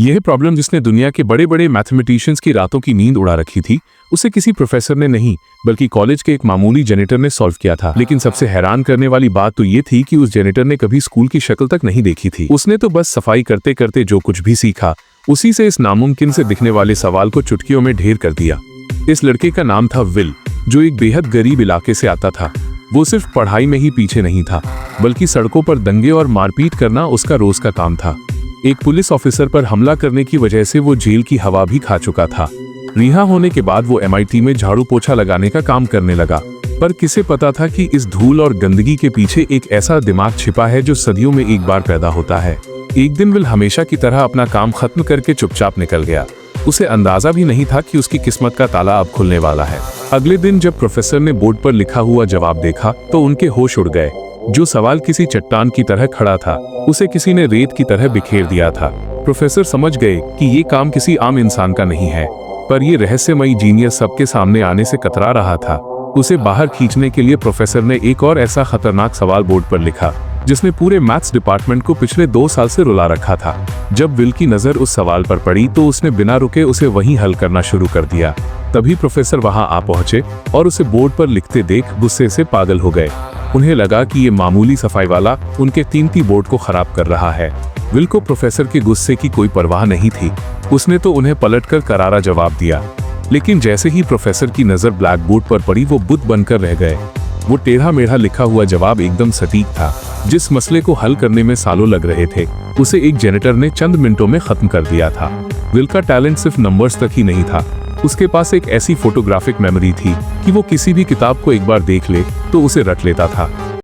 यह प्रॉब्लम जिसने दुनिया के बड़े बड़े मैथमेटिशियंस की रातों की नींद उड़ा रखी थी, उसे किसी प्रोफेसर ने नहीं बल्कि कॉलेज के एक मामूली जेनेटर ने सॉल्व किया था। लेकिन सबसे हैरान करने वाली बात तो ये थी कि उस जेनेटर ने कभी स्कूल की शक्ल तक नहीं देखी थी। उसने तो बस सफाई करते करते जो कुछ भी सीखा, उसी से इस नामुमकिन से दिखने वाले सवाल को चुटकियों में ढेर कर दिया। इस लड़के का नाम था विल, जो एक बेहद गरीब इलाके से आता था। वो सिर्फ पढ़ाई में ही पीछे नहीं था, बल्कि सड़कों पर दंगे और मारपीट करना उसका रोज का काम था। एक पुलिस ऑफिसर पर हमला करने की वजह से वो जेल की हवा भी खा चुका था। रिहा होने के बाद वो MIT में झाड़ू पोछा लगाने का काम करने लगा, पर किसे पता था कि इस धूल और गंदगी के पीछे एक ऐसा दिमाग छिपा है जो सदियों में एक बार पैदा होता है। एक दिन विल हमेशा की तरह अपना काम खत्म करके चुपचाप निकल गया। उसे अंदाजा भी नहीं था कि उसकी किस्मत का ताला अब खुलने वाला है। अगले दिन जब प्रोफेसर ने बोर्ड पर लिखा हुआ जवाब देखा तो उनके होश उड़ गए। जो सवाल किसी चट्टान की तरह खड़ा था, उसे किसी ने रेत की तरह बिखेर दिया था। प्रोफेसर समझ गए कि ये काम किसी आम इंसान का नहीं है, पर ये रहस्यमयी जीनियस सबके सामने आने से कतरा रहा था। उसे बाहर खींचने के लिए प्रोफेसर ने एक और ऐसा खतरनाक सवाल बोर्ड पर लिखा जिसने पूरे मैथ्स डिपार्टमेंट को पिछले 2 साल से रुला रखा था। जब विल की नजर उस सवाल पर पड़ी तो उसने बिना रुके उसे वहीं हल करना शुरू कर दिया। तभी प्रोफेसर वहां आ पहुंचे और उसे बोर्ड पर लिखते देख गुस्से से पागल हो गए। उन्हें लगा कि ये मामूली सफाई वाला उनके कीमती बोर्ड को खराब कर रहा है। विल को प्रोफेसर के गुस्से की कोई परवाह नहीं थी। उसने तो उन्हें पलटकर करारा जवाब दिया। लेकिन जैसे ही प्रोफेसर की नजर ब्लैक बोर्ड पर पड़ी, वो बुत बनकर रह गए। वो टेढ़ा मेढ़ा लिखा हुआ जवाब एकदम सटीक था। जिस मसले को हल करने में सालों लग रहे थे, उसे एक जेनेटर ने चंद मिनटों में खत्म कर दिया था। विल का टैलेंट सिर्फ नंबर्स तक ही नहीं था, उसके पास एक ऐसी फोटोग्राफिक मेमोरी थी कि वो किसी भी किताब को एक बार देख ले तो उसे रट लेता था।